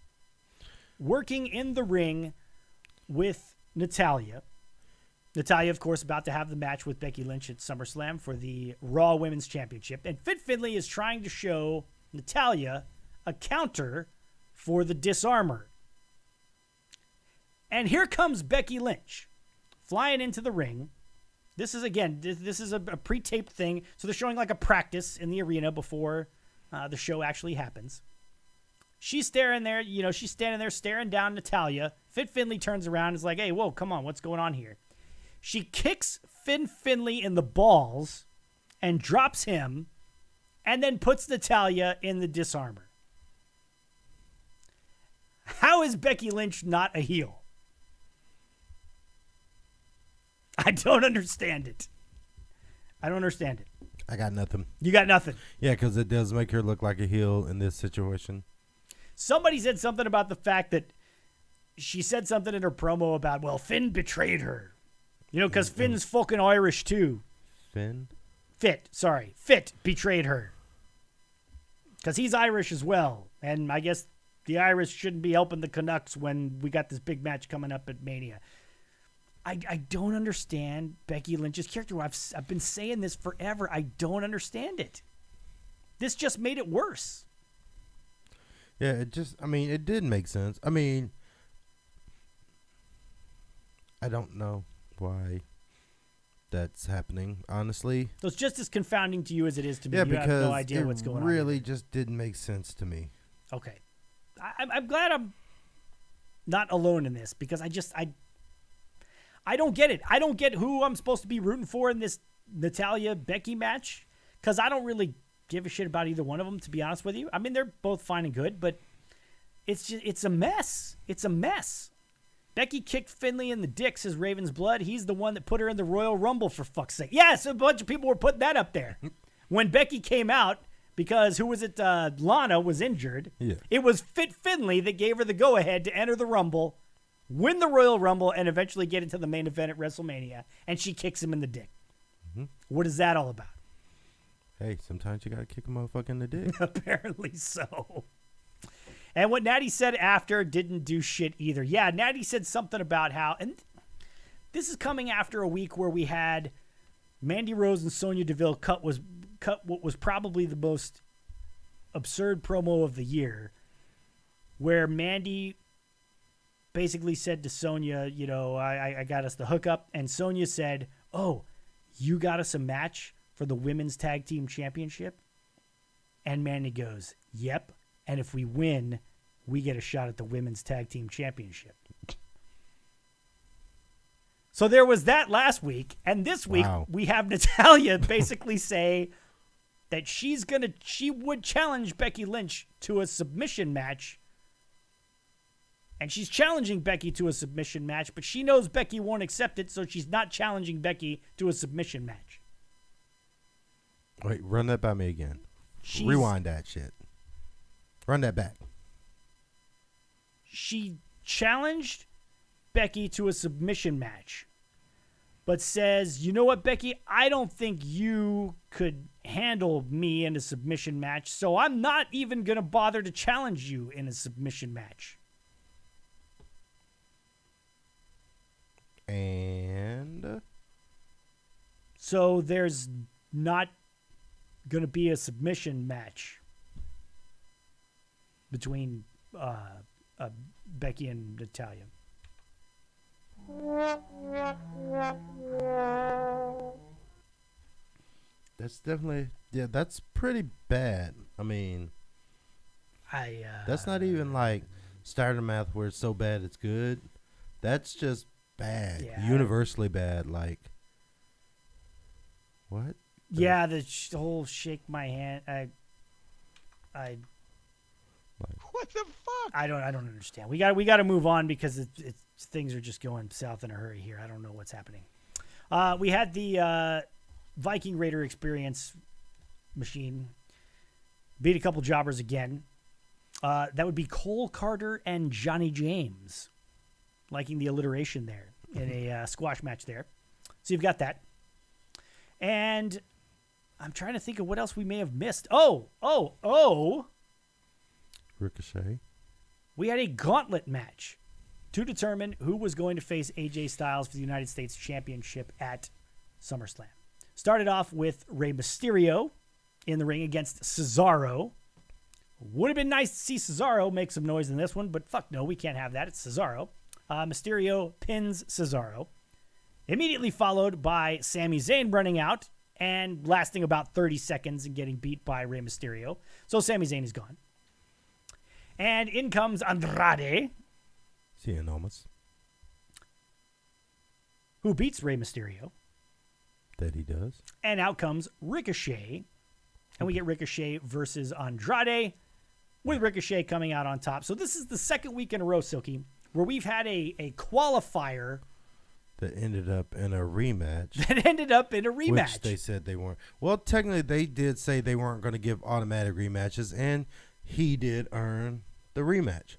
working in the ring with Natalya. Natalya, of course, about to have the match with Becky Lynch at SummerSlam for the Raw Women's Championship. And Fit Finlay is trying to show Natalya a counter for the disarmor. And here comes Becky Lynch flying into the ring. This is a pre-taped thing. So they're showing like a practice in the arena before the show actually happens. She's staring there, she's standing there staring down Natalya. Fit Finlay turns around and is like, "Hey, whoa, come on, what's going on here?" She kicks Finn Finley in the balls and drops him and then puts Natalya in the disarmor. How is Becky Lynch not a heel? I don't understand it. I don't understand it. I got nothing. You got nothing. Yeah, because it does make her look like a heel in this situation. Somebody said something about the fact that she said something in her promo about, well, Finn betrayed her. You know, because Finn's fucking Irish too. Finn? Fit betrayed her. Because he's Irish as well. And I guess the Irish shouldn't be helping the Canucks when we got this big match coming up at Mania. I don't understand Becky Lynch's character. I've been saying this forever. I don't understand it. This just made it worse. Yeah, it did make sense. I mean, I don't know why that's happening, honestly. So it's just as confounding to you as it is to me. Yeah, You because have no idea what's going on. It really just didn't make sense to me. Okay. I'm glad I'm not alone in this because I don't get it. I don't get who I'm supposed to be rooting for in this Natalya-Becky match because I don't really give a shit about either one of them, to be honest with you. I mean, they're both fine and good, but it's a mess. It's a mess. Becky kicked Finley in the dick, says Raven's Blood. He's the one that put her in the Royal Rumble, for fuck's sake. Yes, a bunch of people were putting that up there. When Becky came out, because who was it? Lana was injured. Yeah. It was Finley that gave her the go-ahead to enter the Rumble, win the Royal Rumble, and eventually get into the main event at WrestleMania, and she kicks him in the dick. Mm-hmm. What is that all about? Hey, sometimes you got to kick a motherfucker in the dick. Apparently so. And what Natty said after didn't do shit either. Yeah, Natty said something about how, and this is coming after a week where we had Mandy Rose and Sonya Deville cut what was probably the most absurd promo of the year, where Mandy basically said to Sonya, you know, I got us the hookup. And Sonya said, oh, you got us a match for the Women's Tag Team Championship? And Mandy goes, yep. And if we win, we get a shot at the Women's Tag Team Championship. So there was that last week. And this week, we have Natalya basically say that she would challenge Becky Lynch to a submission match. And she's challenging Becky to a submission match, but she knows Becky won't accept it, so she's not challenging Becky to a submission match. Wait, run that by me again. Rewind that shit. Run that back. She challenged Becky to a submission match, but says, you know what, Becky? I don't think you could handle me in a submission match, so I'm not even going to bother to challenge you in a submission match. And so there's not going to be a submission match between Becky and Natalya. That's definitely, that's pretty bad. I mean, that's not even like starter math where it's so bad it's good. That's just bad, universally bad. Like, what? Yeah, the whole shake my hand. What the fuck? I don't understand. We got to move on because things are just going south in a hurry here. I don't know what's happening. We had the Viking Raider Experience machine beat a couple jobbers again. That would be Cole Carter and Johnny James. Liking the alliteration there in a squash match there. So you've got that. And I'm trying to think of what else we may have missed. Oh. Ricochet. We had a gauntlet match to determine who was going to face AJ Styles for the United States Championship at SummerSlam. Started off with Rey Mysterio in the ring against Cesaro. Would have been nice to see Cesaro make some noise in this one, but fuck no, we can't have that. It's Cesaro. Mysterio pins Cesaro. Immediately followed by Sami Zayn running out and lasting about 30 seconds and getting beat by Rey Mysterio. So Sami Zayn is gone. And in comes Andrade. Cien Almas. who beats Rey Mysterio. That he does. And out comes Ricochet. And we get Ricochet versus Andrade, with Ricochet coming out on top. So this is the second week in a row, Silky, where we've had a qualifier that ended up in a rematch. Which they said they weren't. Well, technically, they did say they weren't going to give automatic rematches, and he did earn the rematch.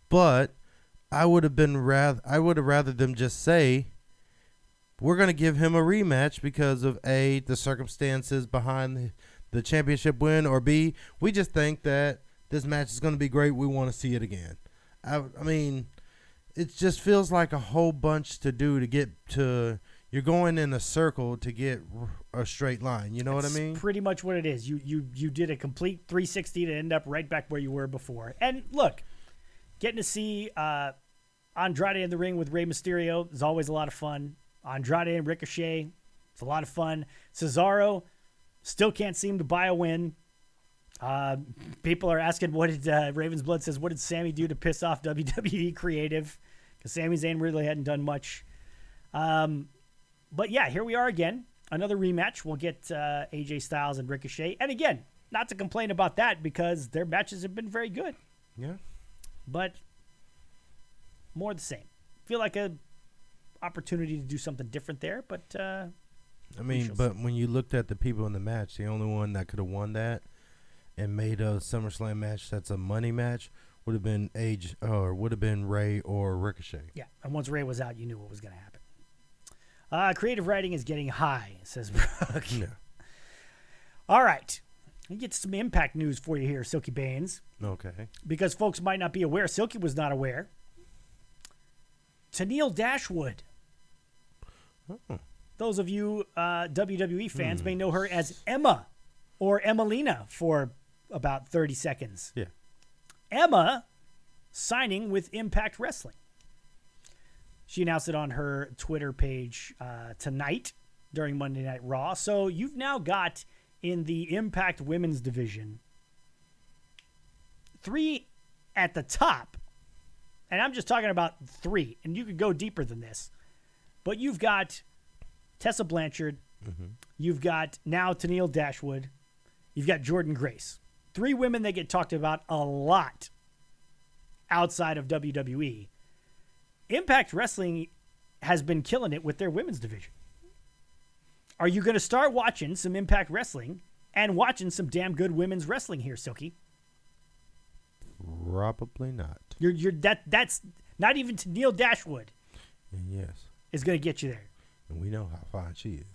But I would have rather them just say, we're going to give him a rematch because of A, the circumstances behind the championship win, or B, we just think that this match is going to be great. We want to see it again. I mean, it just feels like a whole bunch to do to get to. You're going in a circle to get a straight line. You know what I mean? Pretty much what it is. You did a complete 360 to end up right back where you were before. And look, getting to see Andrade in the ring with Rey Mysterio is always a lot of fun. Andrade and Ricochet, it's a lot of fun. Cesaro still can't seem to buy a win. People are asking, what did Raven's Blood says, what did Sammy do to piss off WWE Creative? Because Sami Zayn really hadn't done much. But yeah, here we are again. Another rematch. We'll get AJ Styles and Ricochet. And again, not to complain about that because their matches have been very good. Yeah. But more the same. Feel like a opportunity to do something different there, but I mean, but when you looked at the people in the match, the only one that could have won that and made a SummerSlam match that's a money match would have been Ray or Ricochet. Yeah, and once Ray was out, you knew what was going to happen. Creative writing is getting high, says Brooke. Yeah. All right. Let me get some Impact news for you here, Silky Baines. Okay. Because folks might not be aware, Silky was not aware. Tennille Dashwood. Oh. Those of you WWE fans may know her as Emma or Emelina for about 30 seconds. Yeah. Emma signing with Impact Wrestling. She announced it on her Twitter page tonight during Monday Night Raw. So you've now got in the Impact Women's Division 3 at the top. And I'm just talking about 3. And you could go deeper than this. But you've got Tessa Blanchard. Mm-hmm. You've got now Tennille Dashwood. You've got Jordynne Grace. 3 women that get talked about a lot outside of WWE. Impact Wrestling has been killing it with their women's division. Are you going to start watching some Impact Wrestling and watching some damn good women's wrestling here, Silky? Probably not. That's not even Tennille Dashwood. And yes. Is going to get you there. And we know how fine she is.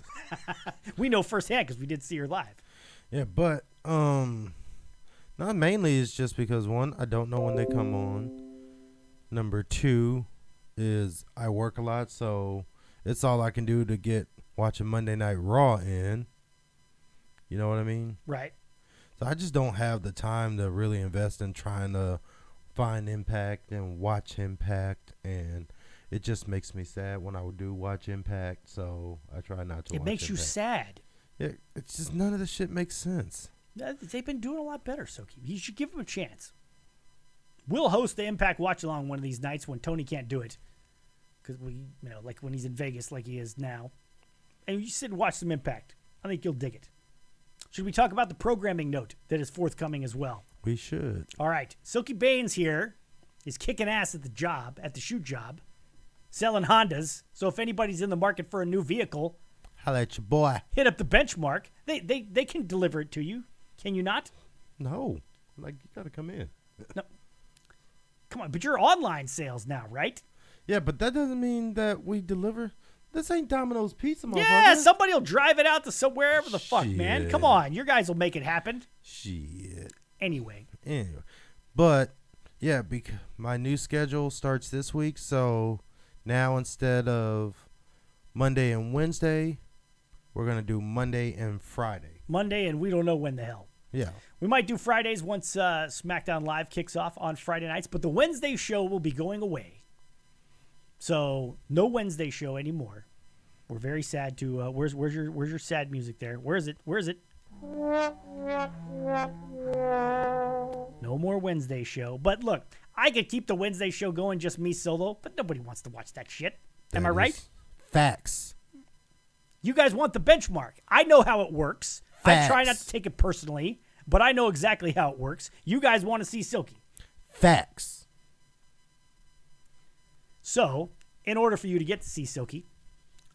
We know firsthand because we did see her live. Yeah, but not mainly it's just because, one, I don't know when they come on. Number 2 is I work a lot, so it's all I can do to get watching Monday Night Raw in. You know what I mean? Right. So I just don't have the time to really invest in trying to find Impact and watch Impact, and it just makes me sad when I do watch Impact, so I try not to watch It makes you sad. Yeah, it's just none of the shit makes sense. They've been doing a lot better, so you should give them a chance. We'll host the Impact Watch Along one of these nights when Tony can't do it. Because like when he's in Vegas like he is now. And you sit and watch some Impact. I think you'll dig it. Should we talk about the programming note that is forthcoming as well? We should. All right. Silky Baines here is kicking ass at the shoot job, selling Hondas. So if anybody's in the market for a new vehicle, holla at your boy. Hit up the Benchmark. They can deliver it to you. Can you not? No. Like, you got to come in. No. Come on, but you're online sales now, right? Yeah, but that doesn't mean that we deliver. This ain't Domino's Pizza, motherfucker. Yeah, somebody will drive it out to wherever the fuck, man. Come on, your guys will make it happen. Shit. Anyway. But, yeah, my new schedule starts this week, so now instead of Monday and Wednesday, we're going to do Monday and Friday. Monday, and we don't know when the hell. Yeah. We might do Fridays once SmackDown Live kicks off on Friday nights, but the Wednesday show will be going away. So no Wednesday show anymore. We're very sad to. Where's your sad music there? Where is it? No more Wednesday show. But look, I could keep the Wednesday show going, just me solo. But nobody wants to watch that shit. Am I right? Facts. You guys want the benchmark. I know how it works. I try not Facts. to take it personally, but I know exactly how it works. You guys want to see Silky. Facts. So, in order for you to get to see Silky,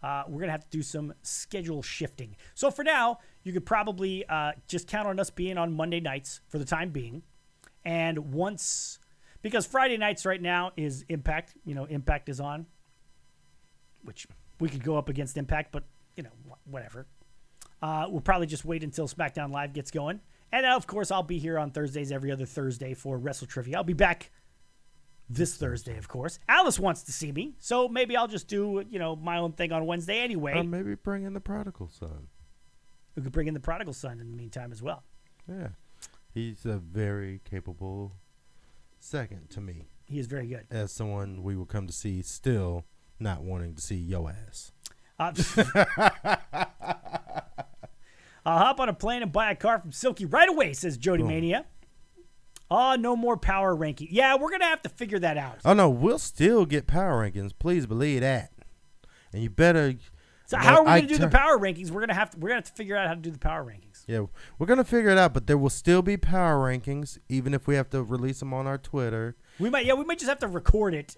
we're going to have to do some schedule shifting. So for now, you could probably just count on us being on Monday nights for the time being. And once, because Friday nights right now is Impact. Impact is on, which we could go up against Impact, but, whatever. We'll probably just wait until SmackDown Live gets going. And, of course, I'll be here on Thursdays every other Thursday for Wrestle Trivia. I'll be back this Thursday, of course. Alice wants to see me, so maybe I'll just do, my own thing on Wednesday anyway. Or maybe bring in the prodigal son. We could bring in the prodigal son in the meantime as well. Yeah. He's a very capable second to me. He is very good. As someone we will come to see still not wanting to see yo ass. I'll hop on a plane and buy a car from Silky right away, says Jody Mania. Oh, no more power ranking. Yeah, we're going to have to figure that out. Oh, no, we'll still get power rankings. Please believe that. And you better... So how are we going to do the power rankings? We're going to have to figure out how to do the power rankings. Yeah, we're going to figure it out, but there will still be power rankings, even if we have to release them on our Twitter. We might just have to record it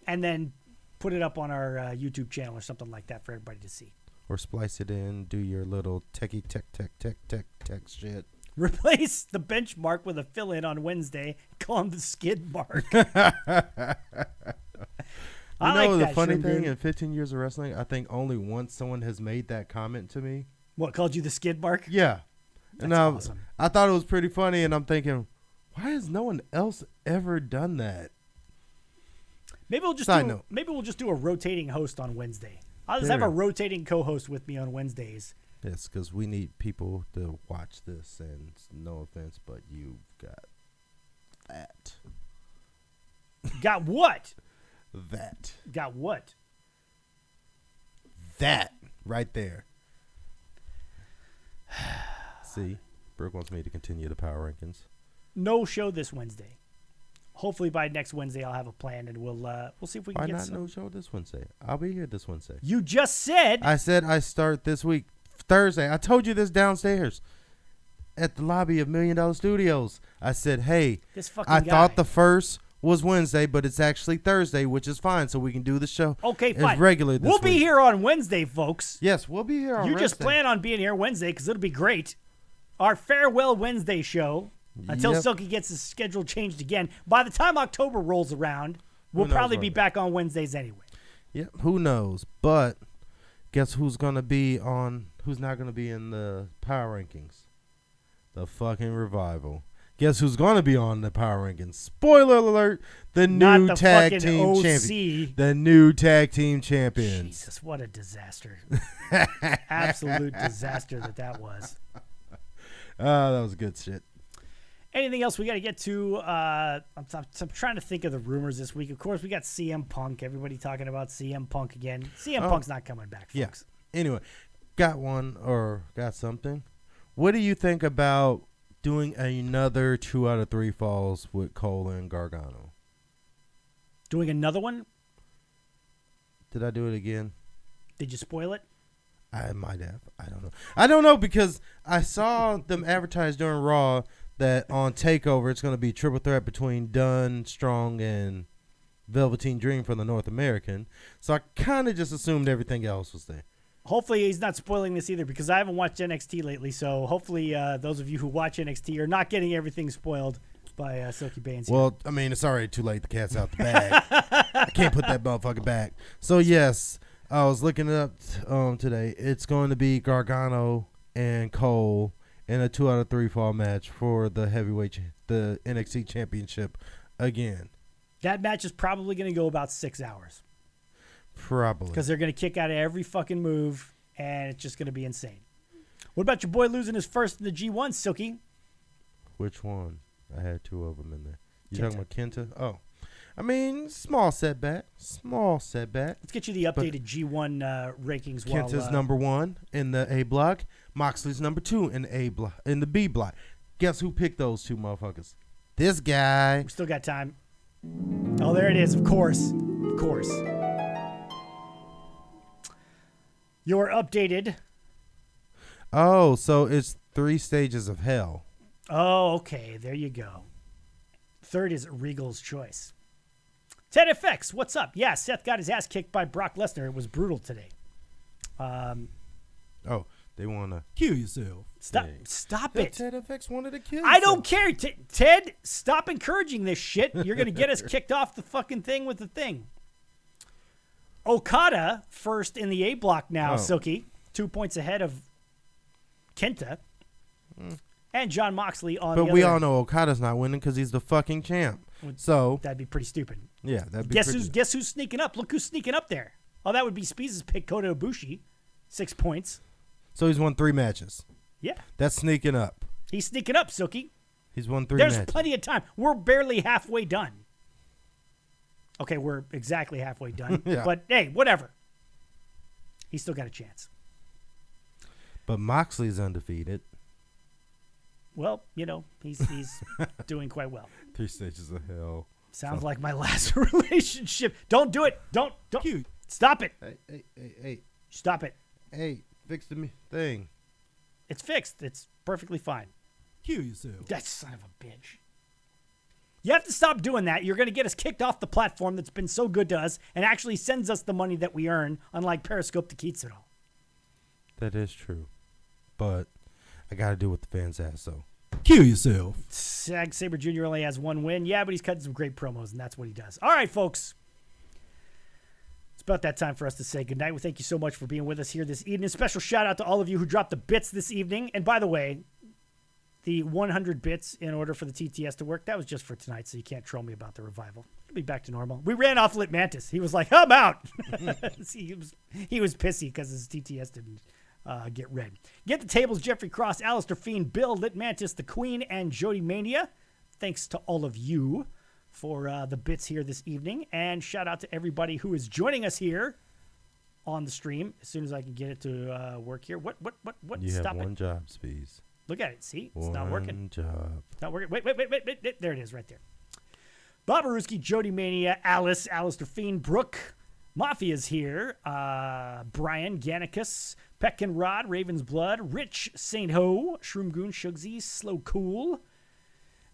and then put it up on our YouTube channel or something like that for everybody to see. Or splice it in, do your little tech shit. Replace the benchmark with a fill-in on Wednesday. Call him the skid mark. The funny thing, in 15 years of wrestling, I think only once someone has made that comment to me. What, called you the skid mark? Yeah. That's awesome. I thought it was pretty funny, and I'm thinking, why has no one else ever done that? Maybe we'll just do a rotating host on Wednesday. I'll just have a rotating co-host with me on Wednesdays. Yes, because we need people to watch this, and no offense, but you've got that. Got what? That. Got what? That right there. See, Brooke wants me to continue the power rankings. No show this Wednesday. Hopefully by next Wednesday I'll have a plan and we'll see if we can get some. Why not no show this Wednesday? I'll be here this Wednesday. You just said. I said I start this week, Thursday. I told you this downstairs at the lobby of $1 Million Studios. I said, hey, I thought the first was Wednesday, but it's actually Thursday, which is fine, so we can do the show. Okay, fine. Regular this we'll week. be here on Wednesday, folks. Yes, we'll be here on Wednesday. You just plan on being here Wednesday because it'll be great. Our Farewell Wednesday show. Until Silky gets his schedule changed again. By the time October rolls around, we'll probably be back on Wednesdays anyway. Yep, who knows? But guess who's not going to be in the power rankings? The fucking Revival. Guess who's going to be on the power rankings? Spoiler alert, the new tag team champion. The new tag team champions. Jesus, what a disaster. Absolute disaster that was. That was good shit. Anything else we got to get to? I'm trying to think of the rumors this week. Of course, we got CM Punk. Everybody talking about CM Punk again. CM Punk's not coming back, folks. Yeah. Anyway, got something. What do you think about doing another 2 out of 3 falls with Cole and Gargano? Doing another one? Did I do it again? Did you spoil it? I might have. I don't know because I saw them advertise during Raw that on TakeOver it's going to be triple threat between Dunn, Strong, and Velveteen Dream for the North American. So I kind of just assumed everything else was there. Hopefully he's not spoiling this either because I haven't watched NXT lately. So hopefully those of you who watch NXT are not getting everything spoiled by Silky Baines. Well, I mean, it's already too late. The cat's out the bag. I can't put that motherfucker back. So, yes, I was looking it up today. It's going to be Gargano and Cole in a 2 out of 3 fall match for the the NXT championship again. That match is probably going to go about 6 hours. Probably. Because they're going to kick out of every fucking move, and it's just going to be insane. What about your boy losing his first in the G1, Silky? Which one? I had 2 of them in there. You Kenta. talking about Kenta? Oh. I mean, small setback. Let's get you the updated G1 rankings. Kenta's number 1 in the A block. Moxley's number 2 in the B block. Guess who picked those 2 motherfuckers? This guy. We still got time. Oh, there it is. Of course. Your updated. Oh, so it's 3 stages of hell. Oh, okay. There you go. Third is Regal's Choice. Ted FX, what's up? Yeah, Seth got his ass kicked by Brock Lesnar. It was brutal today. Oh, they want to Kill yourself. Stop it. Ted FX wanted to kill. I don't care. Ted, stop encouraging this shit. You're going to get us kicked off the fucking thing with the thing. Okada first in the A block now, Silky. 2 points ahead of Kenta. And John Moxley on the other. But we all know Okada's not winning because he's the fucking champ. So that'd be pretty stupid. yeah, that'd be Guess who's sneaking up? Look who's sneaking up there. Oh, that would be Speez's pick, Kota Ibushi. 6 points. So he's won 3 matches. Yeah. That's sneaking up. He's sneaking up, Silky. He's won 3 There's matches. plenty of time. We're barely halfway done. Okay, we're exactly halfway done. Yeah. But hey, whatever. He's still got a chance. But Moxley's undefeated. Well, you know, he's doing quite well. 3 stages of hell. Sounds like my last relationship. Don't do it. Don't. Cute. Stop it. Hey, Stop it. fix the thing. It's fixed. It's perfectly fine. Kill yourself. That son of a bitch. You have to stop doing that. You're going to get us kicked off the platform that's been so good to us and actually sends us the money that we earn, unlike Periscope to Keats it all. That is true. But I got to do what the fans ask, so. Kill yourself. Zack Sabre Jr. only has 1 win. Yeah, but he's cutting some great promos, and that's what he does. All right, folks. It's about that time for us to say goodnight. We thank you so much for being with us here this evening. Special shout out to all of you who dropped the bits this evening. And by the way, the 100 bits in order for the TTS to work, that was just for tonight, so you can't troll me about the revival. It'll be back to normal. We ran off Lit Mantis. He was like, I'm out. he was pissy because his TTS didn't get read. Get the tables, Jeffrey Cross, Alistair Fiend, Bill, Lit Mantis, The Queen, and Jody Mania. Thanks to all of you for the bits here this evening. And shout out to everybody who is joining us here on the stream. As soon as I can get it to work here. What? You Stop have one it. job, Speez. Look at it. See? It's One not working. job. It's not working. Wait. There it is right there. Bob Aruski, Jody Mania, Alice, Alistair Fiend, Brooke, Mafia's here, Brian, Gannicus, Peck and Rod, Raven's Blood, Rich, Saint Ho, Shroom Goon, Shugsy, Slow Cool,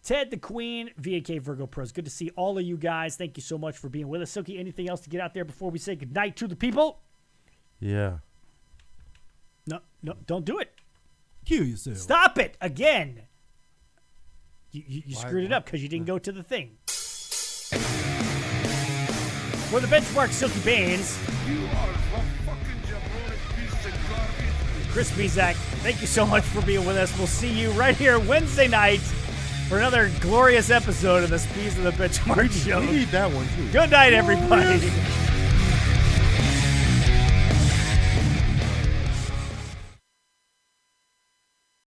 Ted the Queen, VAK Virgo Pros. Good to see all of you guys. Thank you so much for being with us. Silky, anything else to get out there before we say goodnight to the people? Yeah. No, don't do it. Kill yourself. Stop it again. You screwed it up because you didn't go to the thing. For the benchmark, Silky Baines. You are a fucking jabroni piece of garbage. Chris Bezak, thank you so much for being with us. We'll see you right here Wednesday night for another glorious episode of the Speez of the Benchmark Show. We need that one, too. Good night, everybody.